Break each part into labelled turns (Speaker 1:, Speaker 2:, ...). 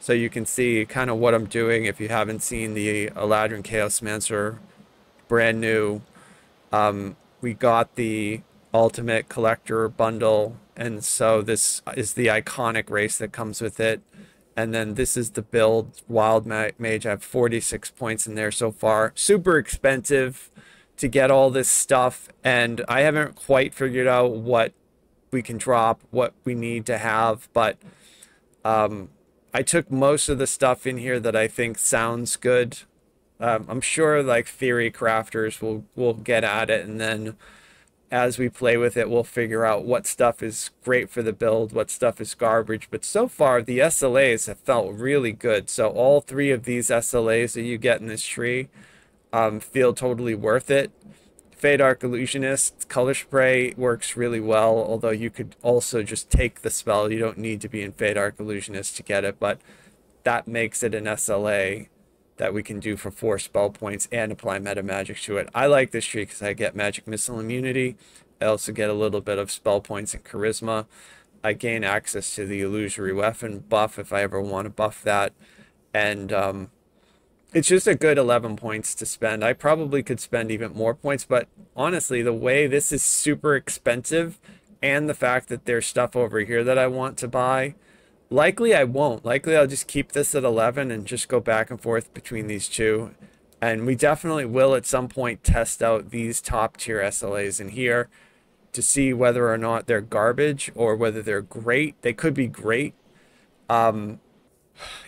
Speaker 1: so you can see kind of what I'm doing if you haven't seen the Eladrin Chaos Mancer brand new. We got the Ultimate Collector bundle, and so this is the iconic race that comes with it. And then this is the build, Wild Mage. I have 46 points in there so far. Super expensive to get all this stuff, and I haven't quite figured out what we can drop, what we need to have, but I took most of the stuff in here that I think sounds good. I'm sure like theory crafters will get at it, and then as we play with it, we'll figure out what stuff is great for the build, what stuff is garbage. But so far, the SLAs have felt really good. So all 3 of these SLAs that you get in this tree feel totally worth it. Fade Arc Illusionist, Color Spray works really well, although you could also just take the spell. You don't need to be in Fade Arc Illusionist to get it, but that makes it an SLA that we can do for 4 spell points and apply meta magic to it. I like this tree because I get magic missile immunity. I also get a little bit of spell points and charisma. I gain access to the illusory weapon buff if I ever want to buff that. And it's just a good 11 points to spend. I probably could spend even more points, but honestly, the way this is super expensive and the fact that there's stuff over here that I want to buy, likely I won't. Likely I'll just keep this at 11 and just go back and forth between these 2. And we definitely will at some point test out these top tier SLAs in here to see whether or not they're garbage or whether they're great. They could be great.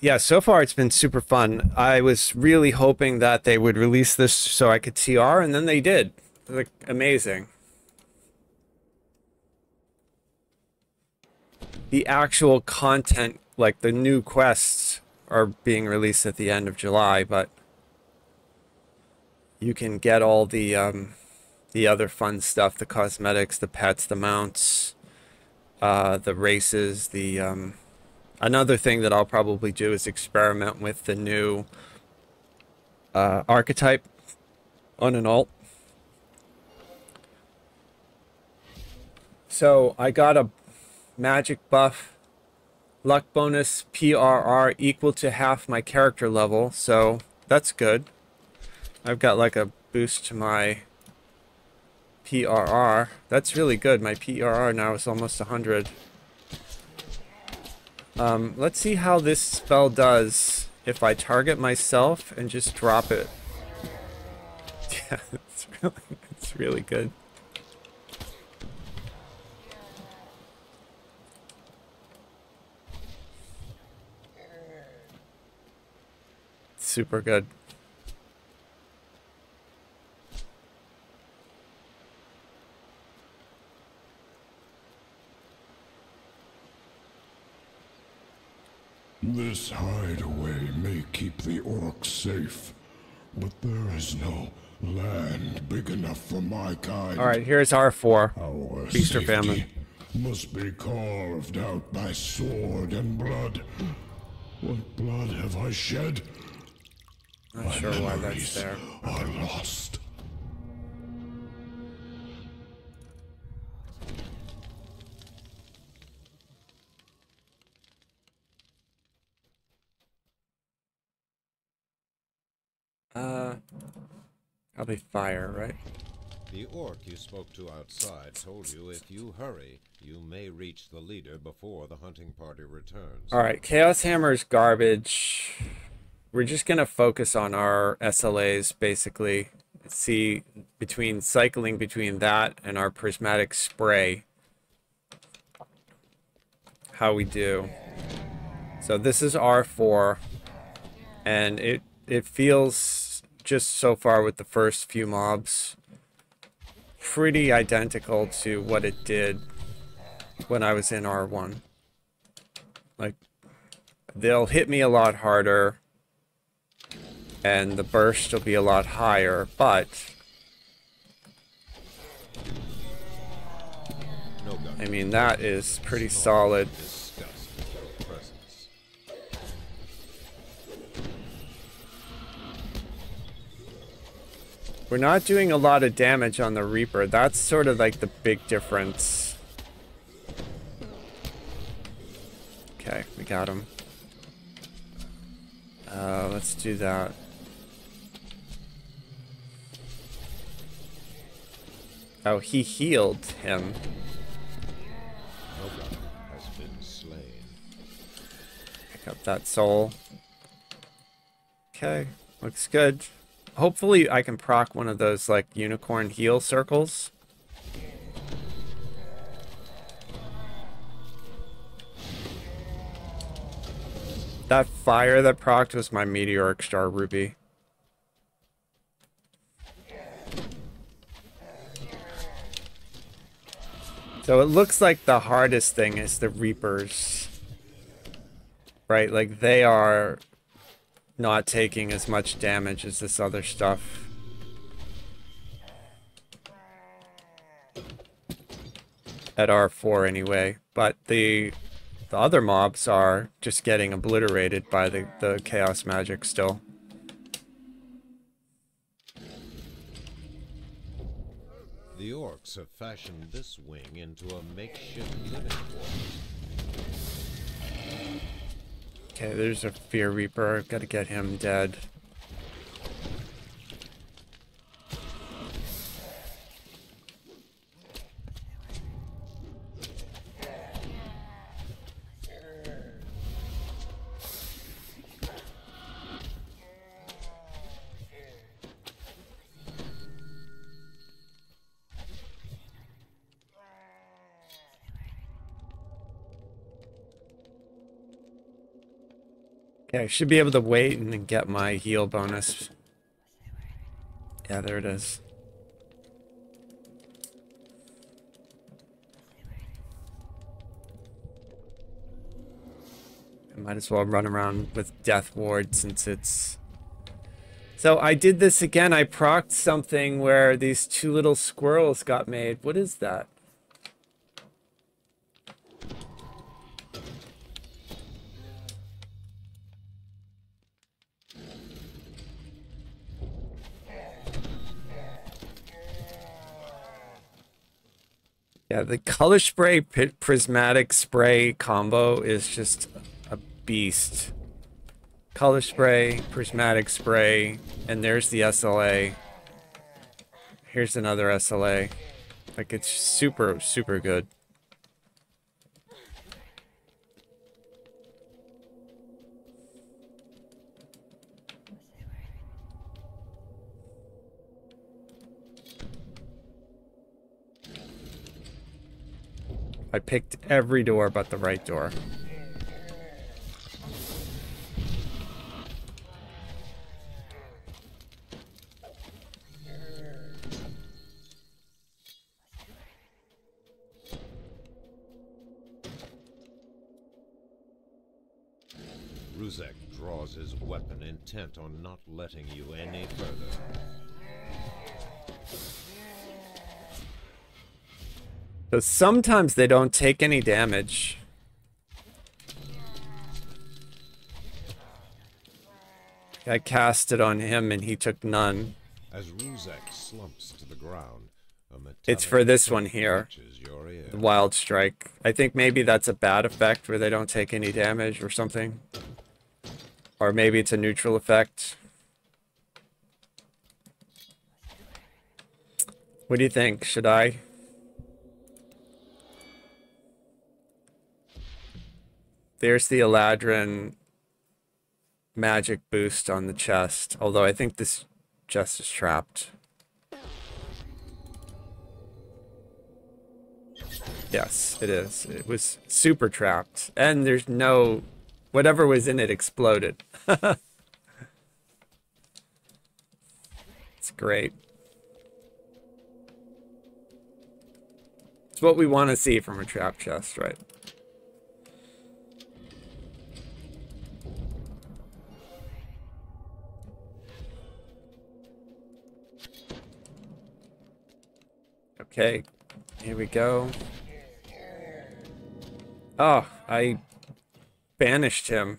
Speaker 1: Yeah, so far it's been super fun. I was really hoping that they would release this so I could TR, and then they did. Like, amazing. The actual content, like the new quests, are being released at the end of July, but you can get all the other fun stuff, the cosmetics, the pets, the mounts, the races, the another thing that I'll probably do is experiment with the new archetype on an alt. So I got a magic buff, luck bonus, PRR equal to half my character level, so that's good. I've got like a boost to my PRR. That's really good. My PRR now is almost 100. Let's see how this spell does if I target myself and just drop it. Yeah, it's really good. Super good.
Speaker 2: This hideaway may keep the orcs safe, but there is no land big enough for my kind.
Speaker 1: Alright, here's R4.
Speaker 2: Our
Speaker 1: Feast or famine.
Speaker 2: Must be carved out by sword and blood. What blood have I shed?
Speaker 1: Not sure why that's there.
Speaker 2: Are lost.
Speaker 1: Probably fire, right?
Speaker 3: The orc you spoke to outside told you if you hurry, you may reach the leader before the hunting party returns.
Speaker 1: Alright, Chaos Hammer's garbage. We're just gonna focus on our SLAs, basically. See, cycling between that and our prismatic spray, how we do. So this is R4, and it feels, just so far with the first few mobs, pretty identical to what it did when I was in R1. Like, they'll hit me a lot harder, and the burst will be a lot higher, but I mean, that is pretty solid. We're not doing a lot of damage on the Reaper. That's sort of like the big difference. Okay, we got him. Let's do that. Oh, he healed him.
Speaker 3: No one has been slain.
Speaker 1: Pick up that soul. Okay, looks good. Hopefully I can proc one of those, like, unicorn heal circles. That fire that procced was my Meteoric Star Ruby. So it looks like the hardest thing is the Reapers. Right, like they are not taking as much damage as this other stuff. At R4 anyway, but the other mobs are just getting obliterated by the chaos magic still.
Speaker 3: The orcs have fashioned this wing into a makeshift living quarters.
Speaker 1: Okay, there's a Fear Reaper. Gotta get him dead. Okay, I should be able to wait and then get my heal bonus. Yeah, there it is. I might as well run around with Death Ward since it's... So I did this again. I procced something where these two little squirrels got made. What is that? Yeah, the color spray prismatic spray combo is just a beast. Color spray, prismatic spray, and there's the SLA. Here's another SLA. Like, it's super, super good. I picked every door but the right door.
Speaker 3: Ruzek draws his weapon, intent on not letting you any further.
Speaker 1: So sometimes they don't take any damage. I cast it on him and he took none.
Speaker 3: As Ruzek slumps to the ground, a
Speaker 1: It's for this one
Speaker 3: metallic
Speaker 1: here.
Speaker 3: touches your ear.
Speaker 1: The Wild Strike. I think maybe that's a bad effect where they don't take any damage or something. Or maybe it's a neutral effect. What do you think? Should I? There's the Eladrin magic boost on the chest. Although I think this chest is trapped. Yes, it is. It was super trapped. And there's no... Whatever was in it exploded. It's great. It's what we want to see from a trap chest, right? Okay, here we go. Oh, I banished him.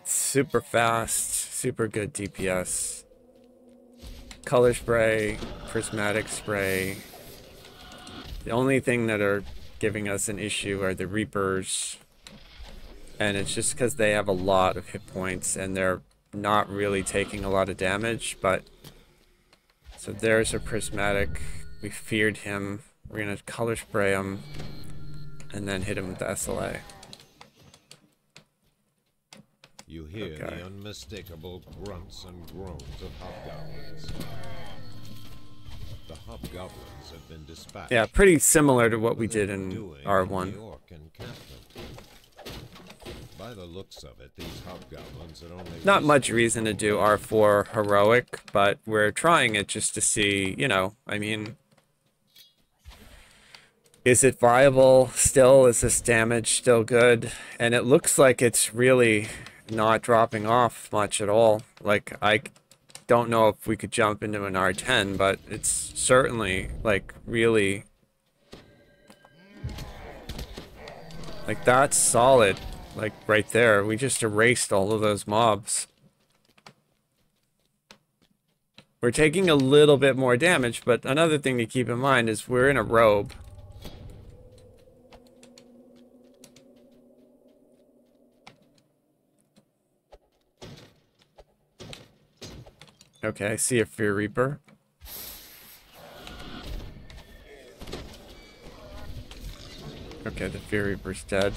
Speaker 1: Super fast, super good DPS. Color spray, prismatic spray. The only thing that are giving us an issue are the Reapers. And it's just because they have a lot of hit points and they're not really taking a lot of damage, but... So there's a Prismatic. We feared him. We're gonna color spray him. And then hit him with the SLA.
Speaker 3: You hear the unmistakable grunts and groans of hobgoblins. The hobgoblins have been dispatched.
Speaker 1: Yeah, pretty similar to what we did in R1.
Speaker 3: By the looks of it, these hobgoblins had only
Speaker 1: Not much reason to do R4 heroic, but we're trying it just to see, you know, I mean, is it viable still? Is this damage still good? And it looks like it's really not dropping off much at all. Like, I don't know if we could jump into an R10, but it's certainly, like, really... Like, that's solid. Like, right there. We just erased all of those mobs. We're taking a little bit more damage, but another thing to keep in mind is we're in a robe. Okay, I see a Fear Reaper. Okay, the Fear Reaper's dead.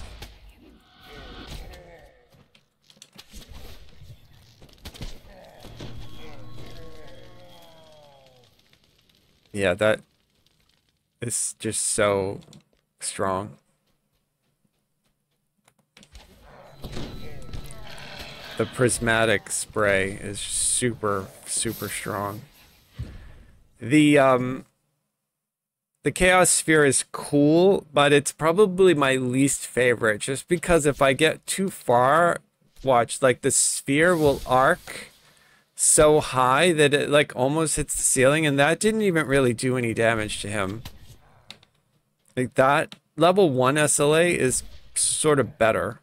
Speaker 1: Yeah, that is just so strong. The prismatic spray is super strong. The Chaos Sphere is cool, but it's probably my least favorite just because if I get too far, watch, like the sphere will arc so high that it like almost hits the ceiling, and that didn't even really do any damage to him. Like that level 1 SLA is sort of better.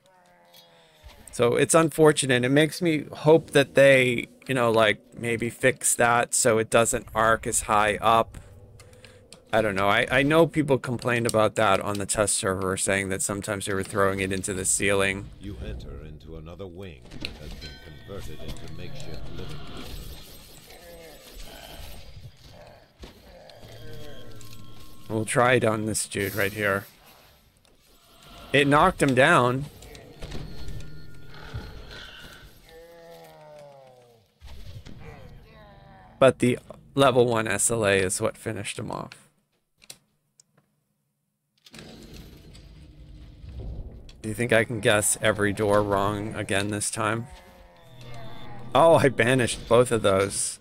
Speaker 1: So it's unfortunate. It makes me hope that they, you know, like maybe fix that so it doesn't arc as high up. I don't know. I know people complained about that on the test server, saying that sometimes they were throwing it into the ceiling.
Speaker 3: You enter into another wing that has been converted into makeshift living quarters.
Speaker 1: We'll try it on this dude right here. It knocked him down. But the level 1 SLA is what finished him off. Do you think I can guess every door wrong again this time? Oh, I banished both of those.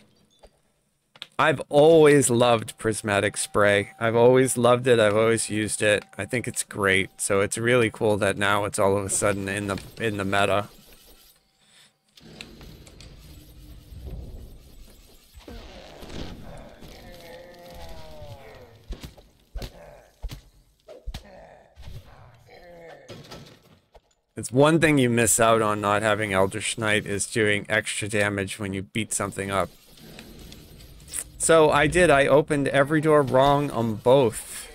Speaker 1: I've always loved Prismatic Spray. I've always loved it. I've always used it. I think it's great. So it's really cool that now it's all of a sudden in the meta. It's one thing you miss out on not having Eldritch Knight is doing extra damage when you beat something up. So I opened every door wrong on both.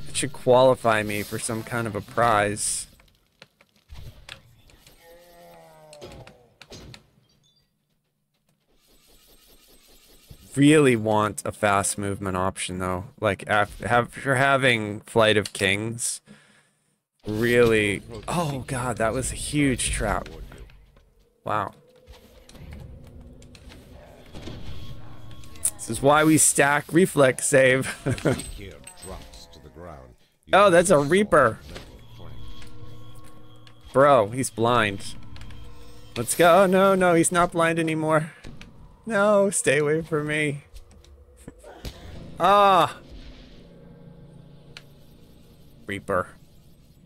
Speaker 1: It should qualify me for some kind of a prize. Really want a fast movement option though. Like after having Flight of Kings. Really, oh god, that was a huge trap. Wow. This is why we stack reflex save. Oh, that's a Reaper. Bro, he's blind. Let's go. Oh, no, he's not blind anymore. No, stay away from me. Ah. Reaper.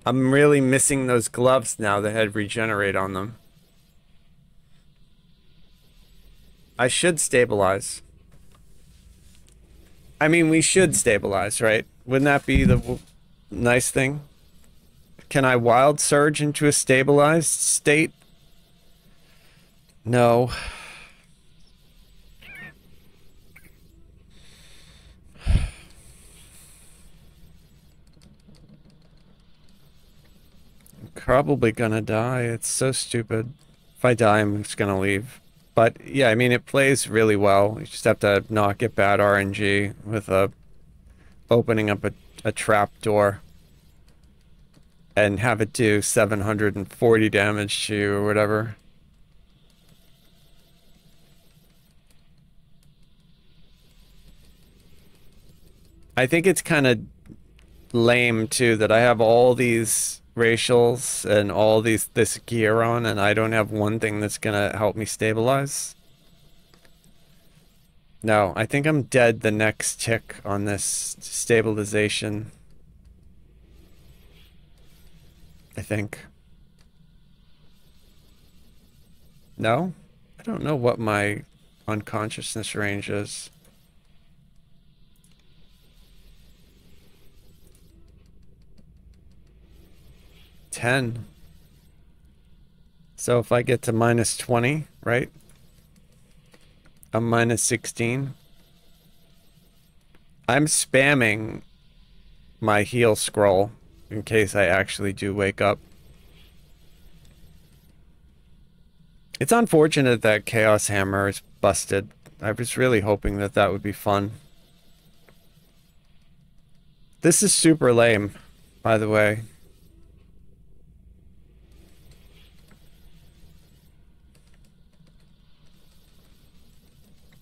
Speaker 1: I'm really missing those gloves now that had regenerate on them. I should stabilize. I mean, we should stabilize, right? Wouldn't that be the nice thing? Can I wild surge into a stabilized state? No. probably gonna die. It's so stupid. If I die, I'm just gonna leave. But yeah, I mean, it plays really well. You just have to not get bad RNG with opening up a trap door and have it do 740 damage to you or whatever. I think it's kind of lame too that I have all these racials and all this gear on and I don't have one thing that's gonna help me stabilize. No, I think I'm dead the next tick on this stabilization. I think. No? I don't know what my unconsciousness range is. $10. So if I get to minus 20, right? I'm minus 16. I'm spamming my heal scroll in case I actually do wake up. It's unfortunate that Chaos Hammer is busted. I was really hoping that that would be fun. This is super lame, by the way.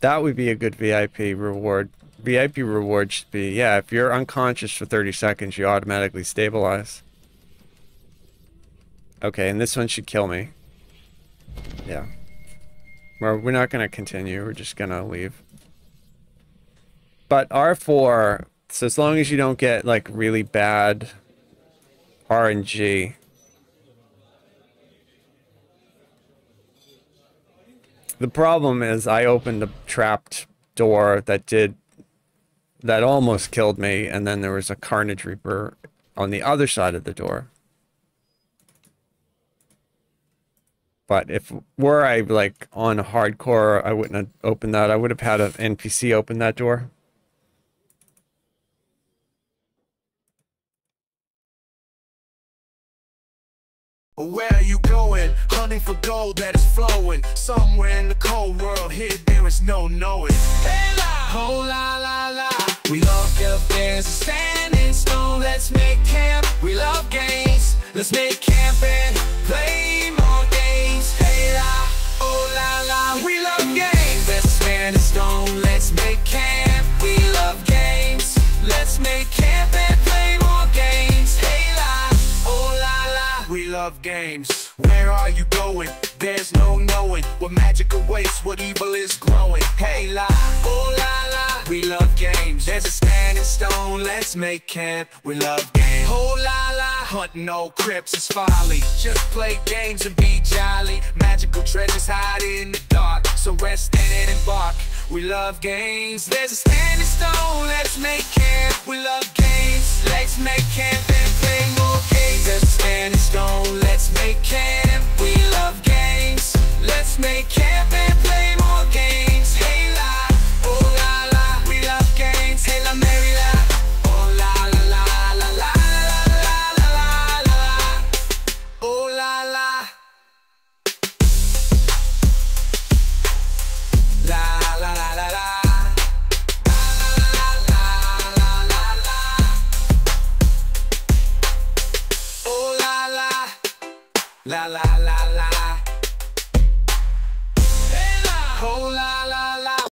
Speaker 1: That would be a good VIP reward. VIP reward should be, yeah, if you're unconscious for 30 seconds, you automatically stabilize. Okay, and this one should kill me. Yeah. Well, we're not going to continue. We're just going to leave. But R4, so as long as you don't get, like, really bad RNG. The problem is I opened a trapped door that almost killed me, and then there was a Carnage Reaper on the other side of the door. But if were I like on hardcore, I wouldn't have opened that. I would have had an NPC open that door.
Speaker 4: Where are you going? Hunting for gold that is flowing. Somewhere in the cold world, here there is no knowing. Hey la, oh la la la. We love if there's a standing stone. Let's make camp. We love games. Let's make camp and play more games. Hey la, oh la la. We love games. There's a standing stone. Let's make camp. We love games. Let's make camp and play more games. Hey la, oh la la. We love games. Where are you going? There's no knowing what magic awaits, what evil is growing. Hey la, oh la la. We love games. There's a standing stone. Let's make camp. We love games. Oh la la. Hunting no crypts is folly. Just play games and be jolly. Magical treasures hide in the dark, so rest in it and embark. We love games. There's a standing stone. Let's make camp. We love games. Let's make camp and play more games. There's a standing stone. Let's make camp. We love games. Let's make camp and play more games. Hey la, oh la la. We love games. Hey la, Mary la. Oh la la la la la la la la la la. Oh la la. La la la la la. La la la la.